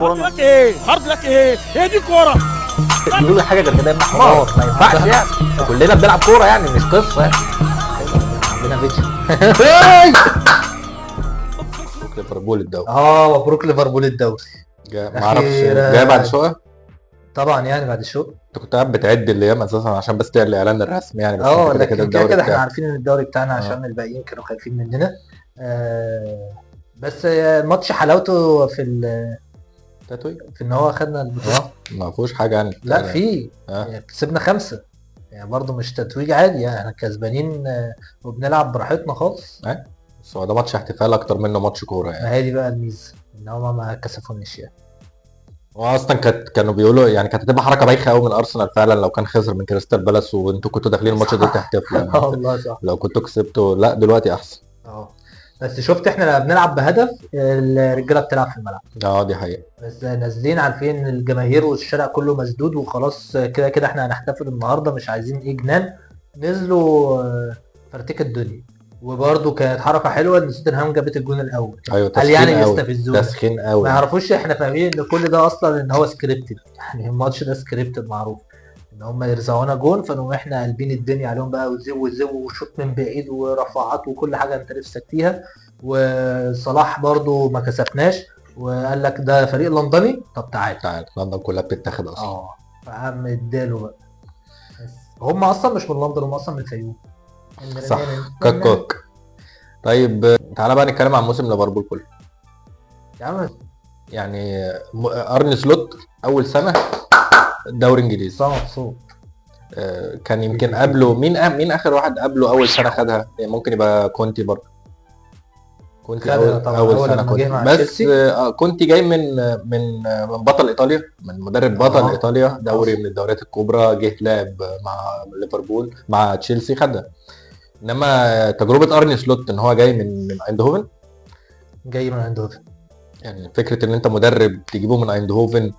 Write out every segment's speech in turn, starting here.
هارد لك ايه؟ هارد لك ايه؟ هي دي كوره. يقول لي حاجه غير كده يا ابن حمار، ما ينفعش يعني. كلنا بنلعب كوره يعني، مش قصه يعني. عندنا فيديو. مبروك ليفربول الدوري. مبروك ليفربول الدوري. ما اعرفش جاي بعد شويه. طبعا يعني بعد الشوط. انت كنت قاعد بتعد الايام اساسا عشان بس تعمل الاعلان الرسمي يعني، بس انت كده لكن كده الدوري كده احنا بتاعك. عارفين ان الدوري بتاعنا عشان الباقيين كانوا خايفين مننا. بس الماتش حلاوته تتويج في ان هو خدنا البطوله. ما فيهوش حاجه يعني. لا في اه كسبنا 5 يعني، برضه مش تتويج عادي يعني، احنا كسبانين وبنلعب براحتنا خالص. بس هو ده ماتش احتفال اكتر منه ماتش كوره ما يعني. هي دي بقى الميزه، ان هما ما كسفونيش يعني. هو اصلا كانوا بيقولوا يعني كانت هتبقى حركه بايخه قوي من ارسنال فعلا لو كان خسر من كريستال بالاس وانتوا كنتوا داخلين الماتش ده تحتفلوا يعني. والله صح. لو كنتوا كسبتوا لا دلوقتي احسن. بس شفت احنا لما بنلعب بهدف الرجاله بتلعب في الملعب، دي حقيقه. بس نازلين عارفين ان الجماهير والشارع كله مسدود وخلاص، كده كده احنا هنحتفل النهارده، مش عايزين ايه جنان. نزلوا فرتك الدنيا. وبرده كانت حركه حلوه ان توتنهام جابت الجون الاول. ايوه قال تسخين يعني قوي. يستفزونا. تسخين قوي. ما يعرفوش احنا فاهمين ان كل ده اصلا ان هو سكريبتد، يعني الماتش ده سكريبتد معروف ان هم يرزعونا جون، فنقوم احنا قلبين الدنيا عليهم بقى، وزو وشوط من بعيد ورفعات وكل حاجه انت نفسك فيها. وصلاح برضو ما كسفناش، وقال لك ده فريق لندني، طب تعال لندن كلها بتتاخد اصلا. فقام اداله بقى. بس هم اصلا مش من لندن، هم اصلا من الفيوم. صح. كوك. طيب تعالى بقى نتكلم عن موسم ليفربول كله. يا عم يعني ارني سلوت اول سنه دوري انجليزي. مبسوط. كان يمكن قبله مين اخر واحد قبله اول سنه خدها يعني، ممكن يبقى كونتي برضه. كونتي اول سنه كونتي، بس كونتي جاي من بطل ايطاليا، من مدرب بطل ايطاليا، دوري من الدوريات الكبرى، جه لعب مع ليفربول مع تشيلسي خدها. انما تجربه ارني سلوت ان هو جاي من ايندهوفن. يعني فكره ان انت مدرب تجيبه من ايندهوفن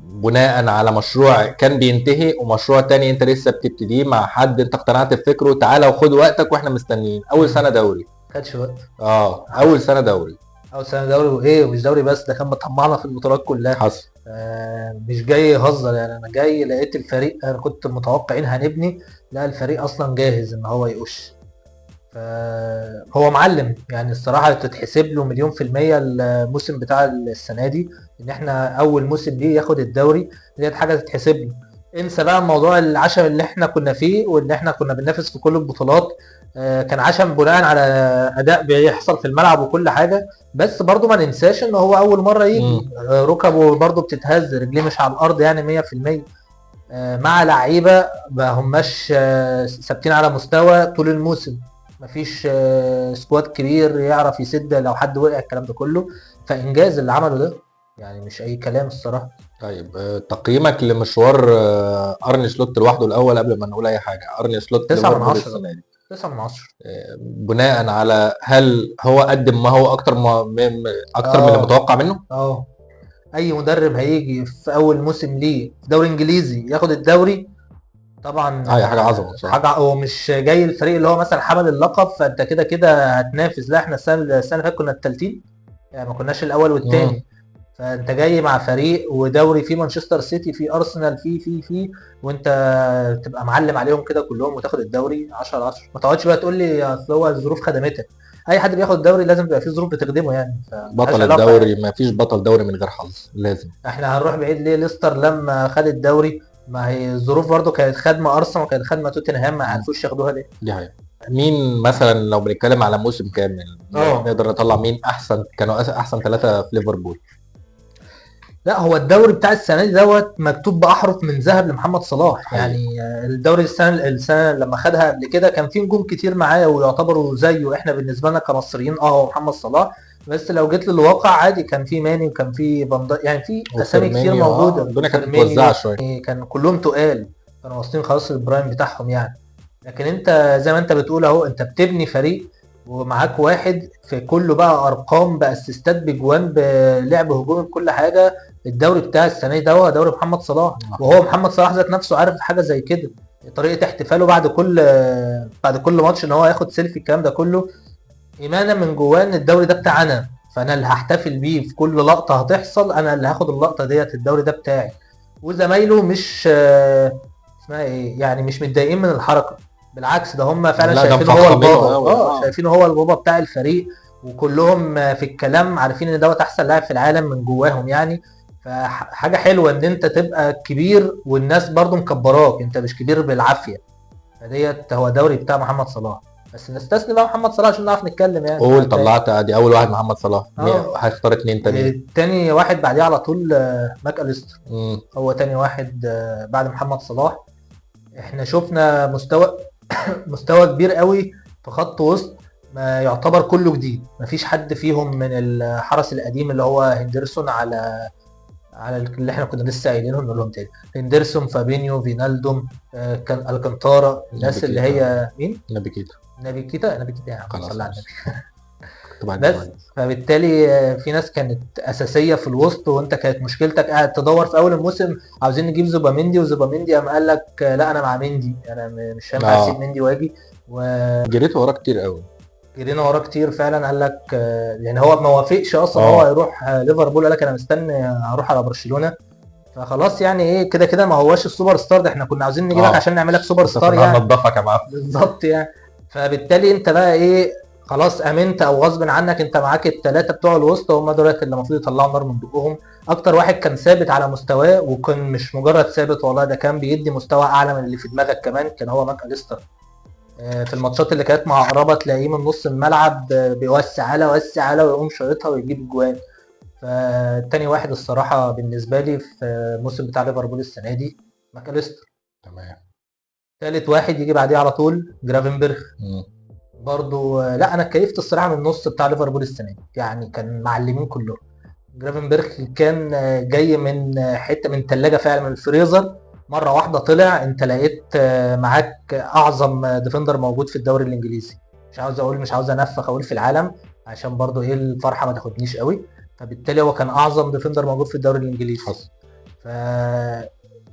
بناء على مشروع كان بينتهي ومشروع تاني انت لسه بتبتديه مع حد انت اقتنعت بفكره، تعالى وخد وقتك واحنا مستنيين. اول سنه دوري. خدش وقت. اول سنه دوري. وايه، مش دوري بس، ده كان مطمعنا في البطولات كلها. حصل. مش جاي يهزر يعني، انا جاي لقيت الفريق، انا كنت متوقعين هنبني، لا الفريق اصلا جاهز ان هو يقش. هو معلم يعني الصراحه، تتحسب له مليون في الميه الموسم بتاع السنه دي، ان احنا اول موسم ليه ياخد الدوري، دي حاجه تتحسب له. انسى بقى موضوع العشم اللي احنا كنا فيه، وان احنا كنا بننافس في كل البطولات. كان عشم بناء على اداء بيحصل في الملعب وكل حاجه، بس برضو ما ننساش ان هو اول مره يجي. ركبه برضو بتتهز، رجليه مش على الارض يعني 100%. مع لعيبه ما هماش ثابتين على مستوى طول الموسم، مفيش سكواد كبير يعرف يسد لو حد وقع، الكلام ده كله. فانجاز اللي عمله ده يعني، مش اي كلام الصراحه. طيب تقييمك لمشوار ارني سلوت لوحده الاول قبل ما نقول اي حاجه. ارني سلوت 9 من 10 السنه دي 9 من 10. بناء على هل هو قدم ما هو اكتر من المتوقع منه؟ اي مدرب هيجي في اول موسم ليه في دوري انجليزي ياخد الدوري طبعا، هي حاجه عظمه بصراحه. هو مش جاي الفريق اللي هو مثلا حمل اللقب فانت كده كده هتنافس، لا احنا السنه اللي فاتت كنا الثالثين يعني، ما كناش الاول والثاني. فانت جاي مع فريق ودوري فيه مانشستر سيتي، فيه ارسنال، فيه وانت تبقى معلم عليهم كده كلهم وتاخد الدوري 10/10. ما تقعدش بقى تقول لي اصل هو الظروف خدمتك. اي حد بياخد الدوري لازم يبقى فيه ظروف بتخدمه يعني. بطل الدوري يعني. ما فيش بطل دوري من غير حظ لازم. احنا هنروح بعيد ليه؟ ليستر لما خد الدوري، ما هي الظروف برضو كانت خدمه ارسنال وكانت خدمه توتنهام، ما عرفوش ياخدوها ليه؟ دي حقيقة. مين مثلا لو بنتكلم على موسم كامل نقدر نطلع مين احسن، كانوا احسن 3 في ليفربول؟ لا هو الدوري بتاع السنه دي مكتوب باحرف من ذهب لمحمد صلاح يعني. الدوري السنه لما خدها قبل كده كان في نجوم كتير معاه ويعتبروا زيه، احنا بالنسبه لنا كمصريين هو محمد صلاح. بس لو جيت للواقع عادي، كان في ماني وكان في يعني في اسامي كتير موجوده. الدنيا كانت متوزعه شويه، كان كلهم تقال، كانوا واصلين خلاص البرايم بتاعهم يعني. لكن انت زي ما انت بتقول اهو، انت بتبني فريق ومعاك واحد في كله بقى ارقام باسيستات بجوان بلعب هجومي بكل حاجه. الدوري بتاع السنه دي هو دوري محمد صلاح، وهو محمد صلاح ذات نفسه عارف حاجه زي كده. طريقه احتفاله بعد كل ماتش ان هو ياخد سيلفي، الكلام ده كله ايمانا من جواه ان الدوري ده بتاعنا، فانا اللي هحتفل بيه في كل لقطه هتحصل، انا اللي هاخد اللقطه ديت، الدوري ده بتاعي. وزمايله مش اسمها ايه يعني، مش متضايقين من الحركه، بالعكس ده هم فعلا لا، ده شايفينه هو مفخمينه البابا. قوي. شايفينه هو البابا بتاع الفريق، وكلهم في الكلام عارفين ان دوت احسن لاعب في العالم من جواهم يعني. فحاجه حلوه ان انت تبقى كبير والناس برضو مكبراك، انت مش كبير بالعافيه. فديت هو دوري بتاع محمد صلاح. بس نستثني بقى محمد صلاح عشان نعرف نتكلم يعني قول، طلعت ادي اول واحد محمد صلاح. هيختار 2 تانيين. تاني واحد بعديه على طول ماك أليستر. مم. هو تاني واحد بعد محمد صلاح. احنا شفنا مستوى كبير قوي في خط وسط، ما يعتبر كله جديد. مفيش حد فيهم من الحرس القديم اللي هو هندرسون، على اللي احنا كنا لسه قايلينه نقول لهم تاني: هندرسون، فابينيو، فينالدوم، كان الكانتارا، الناس اللي هي مين؟ نبي كيتا. نبي كيتا يا عم، صلى على النبي. بس فبالتالي في ناس كانت اساسيه في الوسط، وانت كانت مشكلتك قاعد تدور في اول الموسم عاوزين نجيب زوباميندي، وزوباميندي قام قال لك لا انا مع مندي، انا مش هينفع اسيب مندي واجي. جريت وراه كتير قوي. جرينا وراه كتير فعلا. قال لك يعني هو ما وافقش اصلا هو يروح ليفربول، قال لك انا مستني هروح على برشلونه. فخلاص يعني ايه، كده كده ما هواش السوبر ستار ده، احنا كنا عاوزين نجيبك عشان نعملك سوبر ستار يعني، نضفك يا معلم. بالظبط يعني. فبالتالي انت بقى ايه، خلاص امنت او غصب عنك، انت معاك الثلاثه بتوع الوسط هم دولت اللي المفروض يطلعوا نار من بقهم. اكتر واحد كان ثابت على مستواه، وكان مش مجرد ثابت والله، ده كان بيدي مستوى اعلى من اللي في دماغك كمان، كان هو ماك أليستر. في الماتشات اللي كانت معقربه تلاقيه من نص الملعب بيوسع وسع ويقوم شايطها ويجيب اجوان. فتاني واحد الصراحه بالنسبه لي في الموسم بتاع ليفربول السنه دي ماك أليستر. تمام. ثالث واحد يجي بعديه على طول جرافنبرخ. برضو لا انا اتكيفت الصراحه من النص بتاع ليفربول السنه دي يعني، كان معلمين كلهم. جرافنبرخ كان جاي من حته من ثلاجه فعلا، من الفريزر، مره واحده طلع انت لقيت معاك اعظم ديفندر موجود في الدوري الانجليزي. مش عاوز انفخ اقول في العالم، عشان برضو ايه الفرحه ما تاخدنيش قوي. فبالتالي هو كان اعظم ديفندر موجود في الدوري الانجليزي. حصل.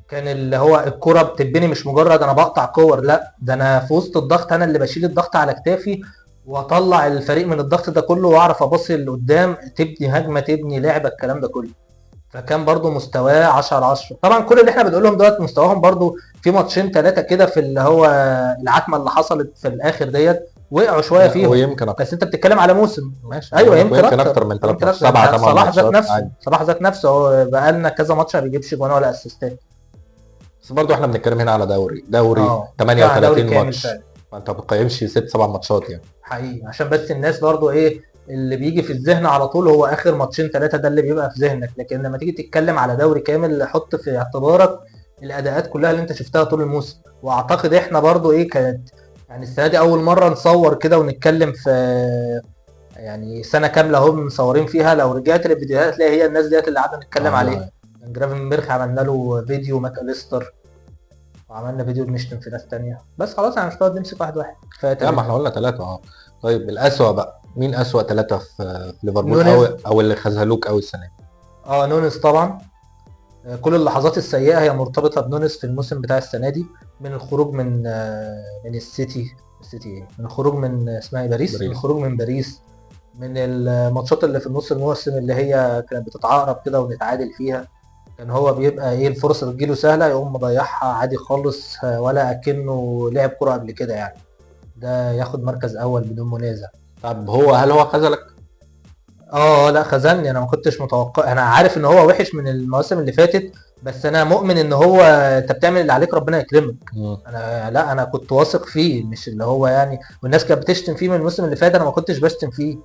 كان اللي هو الكرة بتبني مش مجرد انا بقطع كور، لا ده انا في وسط الضغط انا اللي بشيل الضغط على كتافي، واطلع الفريق من الضغط ده كله، واعرف ابصي لقدام، تبني هجمه، تبني لعبه، الكلام ده كله. فكان برضو مستواه 10/10. طبعا كل اللي احنا بنقولهم دلوقتي مستواهم برضو في ماتشين ثلاثه كده في اللي هو العتمه اللي حصلت في الاخر ديت وقعوا شويه فيهم، ويمكن أكتر. بس انت بتتكلم على موسم. ماشي. ايوه يمكن اكتر من 3 7 8 ماتشات. صلاح ذات نفسه هو بقى لنا كذا ماتش ما بيجيبش جوان ولا اسيستات. بس برضه احنا بنتكلم هنا على دوري 38 ماتش، فانت ما بتقيمش 6 7 ماتشات يعني. حقيقي، عشان بس الناس برضو ايه اللي بيجي في الذهن على طول هو اخر ماتشين ثلاثه، ده اللي بيبقى في ذهنك. لكن لما تيجي تتكلم على دوري كامل حط في اعتبارك الاداءات كلها اللي انت شفتها طول الموسم. واعتقد احنا برضو ايه كانت يعني السنه دي اول مره نصور كده ونتكلم في يعني سنه كامله هم مصورين فيها. لو رجعت للفيديوهات هتلاقي هي الناس ديت اللي قعدنا نتكلم عليها. جرافنبرخ عملنا له فيديو، ماك أليستر، وعملنا فيديو بنشتم في ناس تانية. بس خلاص انا مش هنقعد نمسك واحد لا، ما احنا قلنا 3 طيب الاسوأ بقى مين؟ اسوأ 3 في ليفربول او اللي خذلوك قوي السنه دي؟ نونيز طبعا. كل اللحظات السيئه هي مرتبطه بنونيز في الموسم بتاع السنه دي، من الخروج من السيتي ايه، من الخروج من اسمها باريس، من الخروج من باريس، من الماتشات اللي في النص الموسم اللي هي كانت بتتعقرب كده ونتعادل فيها، كان هو بيبقى ايه الفرصه تجيله سهله يقوم مضيعها عادي خالص، ولا اكنه لعب كره قبل كده يعني. ده ياخد مركز اول بدون منازع. طب هل هو خذلك؟ لا خذلني. انا ما كنتش متوقع، انا عارف ان هو وحش من المواسم اللي فاتت، بس انا مؤمن ان هو انت بتعمل اللي عليك ربنا يكرمك. انا كنت واثق فيه، مش اللي هو يعني، والناس كانت بتشتم فيه من الموسم اللي فات، انا ما كنتش بشتم فيه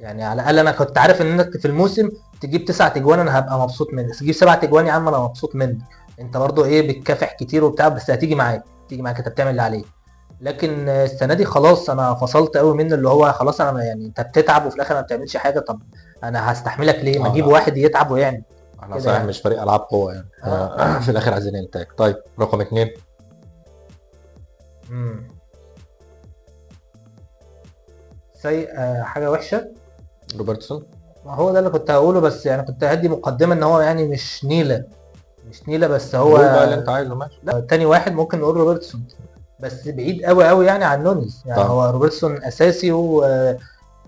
يعني. على الاقل انا كنت عارف ان انك في الموسم تجيب 9 اجوان انا هبقى مبسوط منك، تجيب 7 اجوان يا عم انا مبسوط منك، انت برضو ايه بتكافح كتير وبتاع، بس هتيجي معاك انت بتعمل اللي عليك. لكن السنه دي خلاص انا فصلت قوي منه، اللي هو خلاص انا يعني انت بتتعب وفي الاخر ما بتعملش حاجه، طب انا هستحملك ليه؟ ما اجيب واحد يتعب ويعمل. احنا صحيح يعني. مش فريق العاب قوه يعني. في الاخر عايزين انتاج. طيب رقم 2 سيء، حاجه وحشه، روبرتسون. ما هو ده اللي كنت هقوله، بس يعني كنت هدي مقدمه ان هو يعني مش نيله بس هو بقى اللي انت عايزه. ماشي. تاني واحد ممكن نقول روبرتسون، بس بعيد قوي يعني عن نونيز يعني. هو روبرتسون اساسي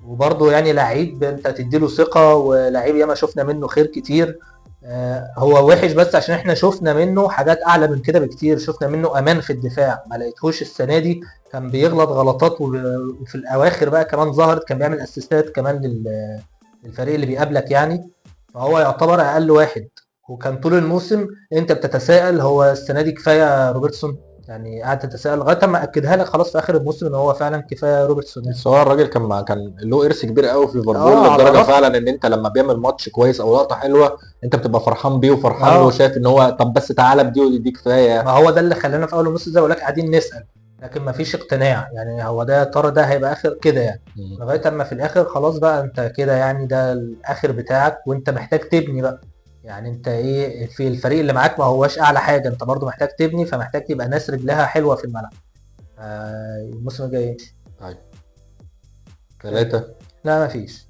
وبرضه يعني لعيب انت تديله ثقة، ولعيب ياما شفنا منه خير كتير. هو وحش بس عشان احنا شفنا منه حاجات اعلى من كده بكتير، شفنا منه امان في الدفاع ما لقيتهوش السنة دي. كان بيغلط غلطات، وفي الاواخر بقى كمان ظهرت، كان بيعمل اسيستات كمان للفريق اللي بيقابلك يعني. فهو يعتبر اقل واحد. وكان طول الموسم انت بتتساءل هو السنة دي كفاية روبرتسون؟ يعني قاعد تتساءل لغايه ما اكدها لك خلاص في اخر الموسم ان هو فعلا كفايه روبرتسون يعني. بس هو الراجل كان له ارث كبير قوي في ليفربول، على لدرجه راسنا. فعلا ان انت لما بيعمل ماتش كويس او لقطه حلوه انت بتبقى فرحان بيه وفرحان له، اه، وشايف ان هو طب بس تعالى بدي ودي كفايه. ما هو ده اللي خلانا في اول الموسم زي ما بقول لك قاعدين نسال، لكن ما فيش اقتناع يعني هو ده يا ترى ده هيبقى اخر كده يعني. لغايه اما في الاخر خلاص بقى انت كده يعني ده الاخر بتاعك، وانت محتاج تبني بقى. يعني انت ايه في الفريق اللي معاك ما هوش اعلى حاجه، انت برضو محتاج تبني، فمحتاج تبقى ناس رجلها حلوه في الملعب. الموسم الجاي يمشي. طيب 3. لا ما فيش.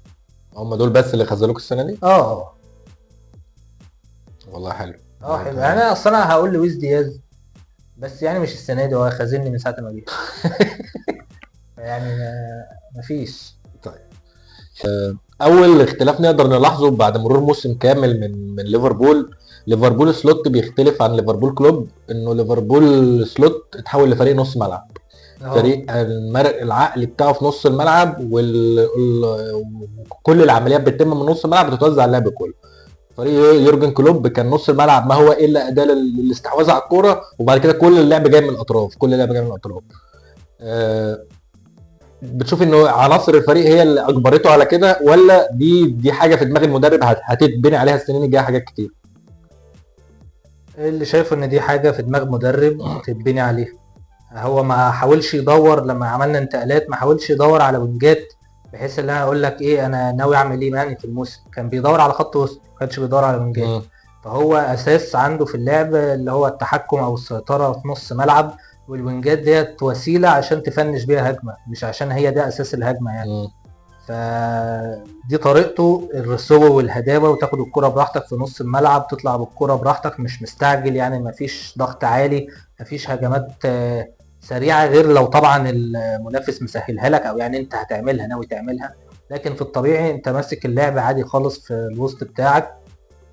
هم دول بس اللي خذلوك السنه دي؟ اه. والله حلو. حلو يعني. انا اصلا هقول لويس دياز، بس يعني مش السنه دي، هو خازني من ساعه ما جه. يعني ما فيش. طيب اول اختلاف نقدر نلاحظه بعد مرور موسم كامل من ليفربول سلوت بيختلف عن ليفربول كلوب، انه ليفربول سلوت اتحول لفريق نص ملعب. فريق المرء العقلي بتاعه في نص الملعب، وكل العمليات بتتم من نص الملعب، بتتوزع على اللعب كله. فريق يورجن كلوب كان نص الملعب ما هو الا اداه للاستحواذ على الكوره، وبعد كده كل اللعب جاي من الاطراف، بتشوف انه عناصر الفريق هي اللي اجبرته على كده، ولا دي حاجه في دماغ المدرب هتتبني عليها السنين الجايه حاجات كتير؟ اللي شايفه ان دي حاجه في دماغ مدرب تتبني عليها. هو ما حاولش يدور لما عملنا انتقالات، ما حاولش يدور على وينجات بحيث ان انا اقول لك ايه انا ناوي اعمل ايه يعني في الموسم. كان بيدور على خط وسط، ما كانش بيدور على وينجات. فهو اساس عنده في اللعب اللي هو التحكم او السيطره في نص ملعب، والوينجات ديت وسيله عشان تفنش بيها هجمه، مش عشان هي ده اساس الهجمه يعني. فدي طريقته، الرسوة والهداوة، وتاخد الكرة براحتك في نص الملعب، تطلع بالكرة براحتك مش مستعجل يعني، مفيش ضغط عالي، مفيش هجمات سريعة، غير لو طبعا المنافس مسهلها لك او يعني انت هتعملها ناوي تعملها. لكن في الطبيعي انت ماسك اللعب عادي خالص في الوسط بتاعك.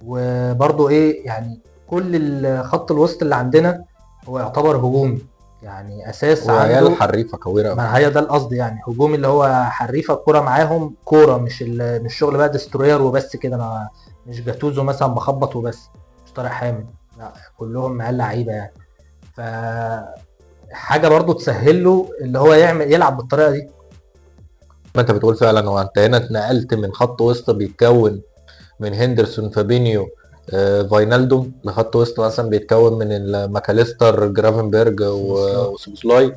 وبرضو ايه يعني كل خط الوسط اللي عندنا هو يعتبر هجومي يعني اساس وعيال عنده. حريفه كويره. ما هي ده القصد يعني هجومي، اللي هو حريفه الكوره معاهم كوره، مش شغل بقى دستروير وبس كده. ما مش جاتوزو مثلا بخبط وبس، مش طارق حامد، لا كلهم عيال لعيبه يعني. ف حاجه برضو تسهل له اللي هو يلعب بالطريقه دي. ما انت بتقول فعلا، هو انت هنا اتنقلت من خط وسط بيتكون من هندرسون، فابينيو، فاينالدوم، لخط وسط مثلا بيتكون من ماكاليستر، جرافنبرج وسوبوسلاي.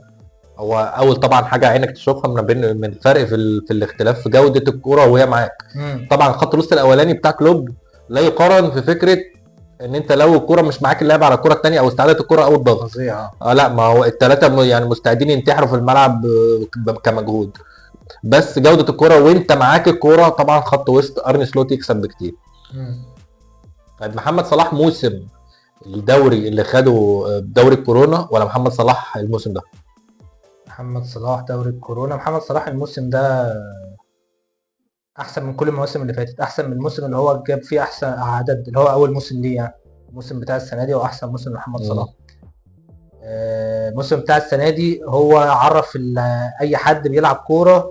هو اول طبعا حاجه عينك تشوفها من الفرق في الاختلاف في جوده الكوره وهي معاك. طبعا خط الوسط الاولاني بتاع كلوب لا يقارن في فكره ان انت لو الكوره مش معاك اللعب على الكوره الثانيه او استعاده الكوره او الضغط. لا، ما هو الثلاثه يعني مستعدين ينتحروا في الملعب كمجهود، بس جوده الكوره وانت معاك الكوره طبعا خط وسط ارني سلوت يكسب بكتير. طيب محمد صلاح موسم الدوري اللي خده دوري الكورونا، ولا محمد صلاح الموسم ده؟ محمد صلاح دوري الكورونا. محمد صلاح الموسم ده احسن من كل المواسم اللي فاتت، احسن من الموسم اللي هو جاب فيه احسن عدد، اللي هو اول موسم ليه يعني. الموسم بتاع السنه دي هو احسن موسم لمحمد صلاح. الموسم بتاع السنه دي هو عرف اي حد بيلعب كوره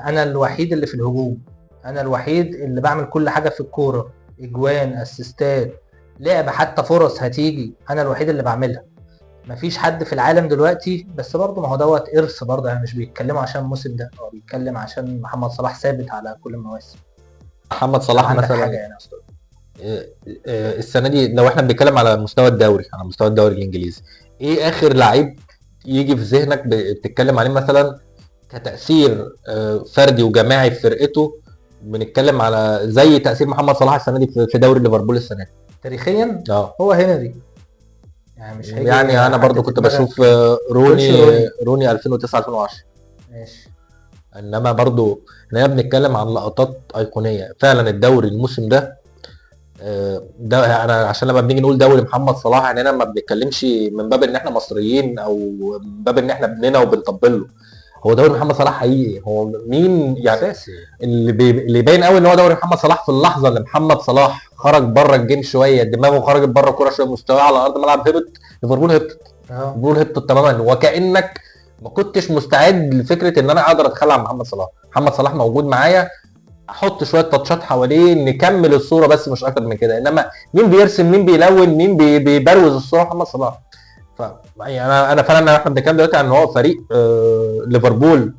انا الوحيد اللي في الهجوم، انا الوحيد اللي بعمل كل حاجه في الكوره، اجوان، اسيستات، لعب، حتى فرص هتيجي انا الوحيد اللي بعملها. مفيش حد في العالم دلوقتي. بس برضه ما هو دوت ارث برضه يعني، مش بيتكلموا عشان الموسم ده، هو بيتكلم عشان محمد صلاح ثابت على كل المواسم. محمد صلاح مثلا حاجه يعني أصلاً. السنه دي لو احنا بنتكلم على مستوى الدوري، الانجليزي، ايه اخر لعيب يجي في ذهنك بتتكلم عليه مثلا كتاثير فردي وجماعي في فرقته؟ بنتكلم على زي تاثير محمد صلاح السنه دي في دوري ليفربول السنه دي تاريخيا. هو هنري يعني، مش هيجي يعني انا برضو كنت بشوف روني 2009 2010 ماشي. انما برضو احنا بنتكلم عن لقطات ايقونيه فعلا. الدوري الموسم ده انا عشان لما بنيجي نقول دوري محمد صلاح يعني انا ما بنتكلمش من باب ان احنا مصريين او من باب ان احنا ابننا وبنطبل له. هو دوري محمد صلاح حقيقي، هو مين يعني اساسي. اللي باين قوي ان هو دوري محمد صلاح في اللحظه اللي محمد صلاح خرج بره الجيم شويه، دماغه خرجت بره الكوره شويه، مستواه على ارض الملعب هبط، ليفربول هبط. ليفربول هبط تماما، وكانك ما كنتش مستعد لفكره ان انا اقدر اتخلى عن محمد صلاح. محمد صلاح موجود معايا، احط شويه تاتشات حواليه نكمل الصوره بس مش اكتر من كده. انما مين بيرسم، مين بيلون، مين بيبروز الصوره؟ محمد صلاح. ف يعني انا فعلا احنا بنتكلم دلوقتي عن هو فريق ليفربول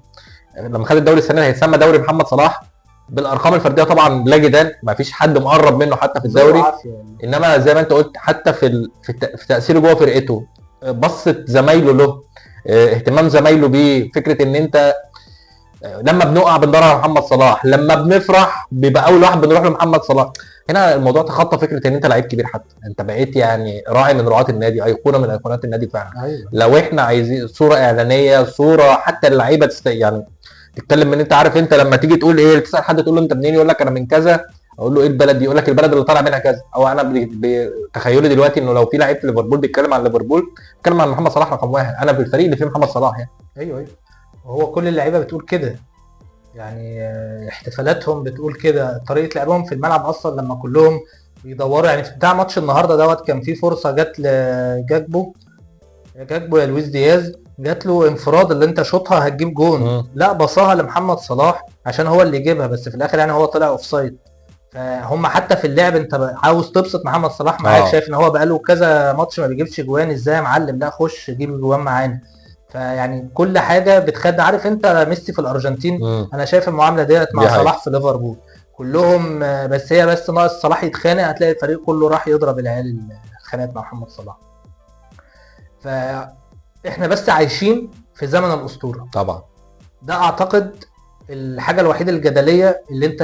لما خد الدوري السنه دي هيتسمى دوري محمد صلاح بالارقام الفرديه طبعا لا جدال، ما فيش حد مقرب منه حتى في الدوري. انما زي ما انت قلت حتى في تاثيره جوه فرقته، بصت زمايله له، اهتمام زمايله بيه، فكره ان انت لما بنقع بندور على محمد صلاح، لما بنفرح بيبقى اول واحد بنروح لمحمد صلاح. هنا الموضوع تخطى فكره ان انت لعيب كبير، حتى انت بقيت يعني راعي من رعاة النادي، ايقونه من ايقونات النادي فعلا. أيوة. لو احنا عايزين صوره اعلانيه، صوره حتى اللعيبه يعني تتكلم من، انت عارف انت لما تيجي تقول ايه، تسال حد تقول له انت منين، يقول لك انا من كذا، اقول له ايه البلد دي، يقول لك البلد اللي طالع منها كذا. او انا تخيلي دلوقتي انه لو في لعيب في ليفربول بيتكلم عن ليفربول بيتكلم عن محمد صلاح رقم واحد، انا بالفريق اللي فيه محمد صلاح يعني. ايوه وهو كل اللعيبه بتقول كده، يعني احتفالاتهم بتقول كده، طريقه لعبهم في الملعب اصلا لما كلهم بيدوروا. يعني في بتاع ماتش النهارده دوت كان في فرصه جت لجاكبو يا لويس دياز، جات له انفراد اللي انت شوطها هتجيب جون، لا بصاها لمحمد صلاح عشان هو اللي يجيبها، بس في الاخر يعني هو طلع اوف سايد. فهم حتى في اللعب انت عاوز تبسط محمد صلاح معاك، شايف ان هو بقاله كذا ماتش ما بيجيبش جوان، ازاي يا معلم، لا خش جيب جوان معانا. فيعني كل حاجه بتخد. عارف انت ميسي في الارجنتين، انا شايف المعامله ديت مع صلاح في ليفربول كلهم، بس هي بس ناقص صلاح يتخانق هتلاقي الفريق كله راح يضرب العيال الخناقات مع محمد صلاح. فاحنا بس عايشين في زمن الاسطوره طبعا. ده اعتقد الحاجه الوحيده الجدليه اللي انت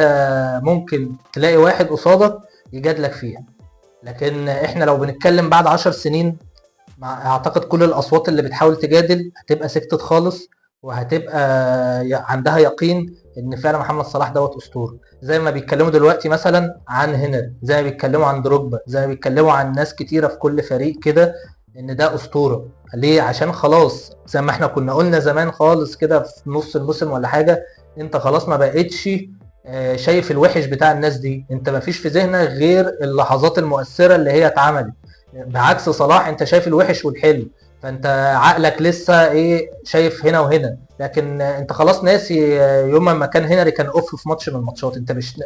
ممكن تلاقي واحد قصادك يجادلك فيها. لكن احنا لو بنتكلم بعد 10 سنين، اعتقد كل الاصوات اللي بتحاول تجادل هتبقى سكتت خالص، وهتبقى عندها يقين ان فعلا محمد صلاح دوت اسطوره. زي ما بيتكلموا دلوقتي مثلا عن هنري، زي ما بيتكلموا عن دروجبا، زي ما بيتكلموا عن ناس كتيره في كل فريق كده ان ده اسطوره. ليه؟ عشان خلاص زي ما احنا كنا قلنا زمان خالص كده في نص الموسم ولا حاجه، انت خلاص ما بقتش شايف الوحش بتاع الناس دي، انت ما فيش في ذهنك غير اللحظات المؤثره اللي هي اتعملت. بعكس صلاح انت شايف الوحش والحلو، فانت عقلك لسه ايه شايف هنا وهنا، لكن انت خلاص ناسي يوم ما كان هنري كان اوف في ماتش من الماتشات،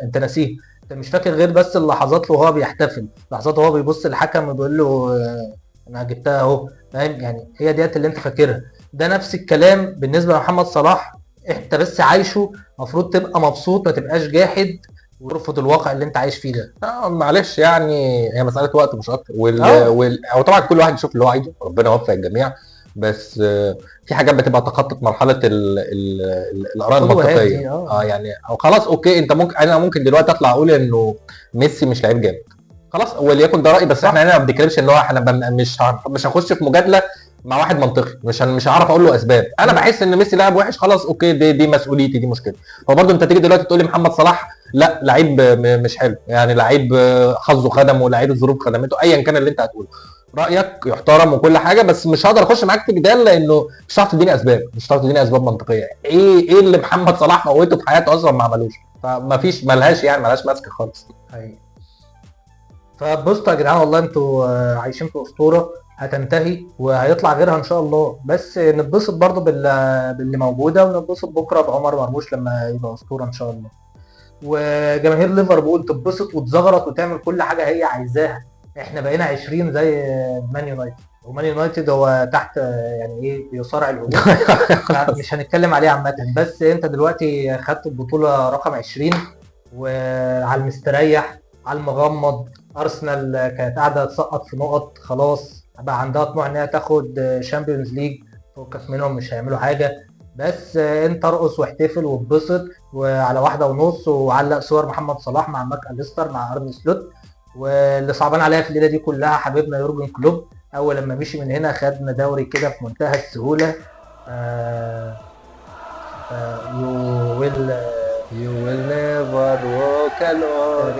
انت ناسيه، انت مش فاكر غير بس اللحظات وهو بيحتفل، لحظات وهو بيبص للحكم وبيقول له انا جبتها اهو، فاهم؟ يعني هي ديت اللي انت فاكرها. ده نفس الكلام بالنسبه لمحمد صلاح، انت بس عايشه، المفروض تبقى مبسوط ما تبقاش جاحد وترفض الواقع اللي انت عايش فيه ده. معلش يعني هي مساله وقت مش اكتر، هو طبعا كل واحد يشوف اللي هو عايزه، ربنا يوفق الجميع، بس في حاجات بتبقى تخطت مرحله الاراء المنطقيه. يعني او خلاص اوكي، انت ممكن، انا ممكن دلوقتي اطلع اقول انه ميسي مش لعيب جامد، خلاص وليكن ده رايي، بس احنا هنا ما بنتكلمش ان هو احنا مش هنخش في مجادله مع واحد منطقي، مش هعرف اقول له اسباب. انا بحس ان ميسي لاعب وحش، خلاص اوكي، دي مسؤوليتي، دي مشكله. هو برضه انت تيجي دلوقتي تقول لي محمد صلاح لا لعيب مش حلو، يعني لعيب حظه خدمه، لعيب الظروف خدمته، ايا كان اللي انت هتقوله رايك يحترم وكل حاجه، بس مش هقدر اخش معاك في جدال، لانه مش هتعرف تديني اسباب، مش هتعرف تديني اسباب منطقيه. ايه اللي محمد صلاح موته في حياته اصلا ما عملوش؟ فما فيش، ملهاش ماسكه خالص. فبصوا يا جدعان، والله انتوا عايشين في اسطوره هتنتهي وهيطلع غيرها ان شاء الله، بس نتبسط برضو باللي موجوده، ونتبسط بكره بعمر مرموش لما يبقى اسطوره ان شاء الله، وجماهير ليفربول تتبسط وتزغرط وتعمل كل حاجه هي عايزاها. احنا بقينا 20 زي مان يونايتد، ومان يونايتد هو تحت يعني ايه بيصارع الهجوم مش هنتكلم عليه عامه، بس انت دلوقتي خدت البطوله رقم 20 وعلى المستريح على المغمض. ارسنال كانت قاعده تسقط في نقط، خلاص بقى عندها طموح ان هي تاخد شامبيونز ليج، فوقك منهم مش هيعملوا حاجه، بس انت ارقص واحتفل واتبسط، وعلى 1:30 وعلق صور محمد صلاح مع ماك أليستر مع ارن سلوت. واللي صعبان عليا في الليله دي كلها حبيبنا يورجن كلوب، اول لما مشي من هنا خدنا دوري كده في منتهى السهوله. you will never walk alone.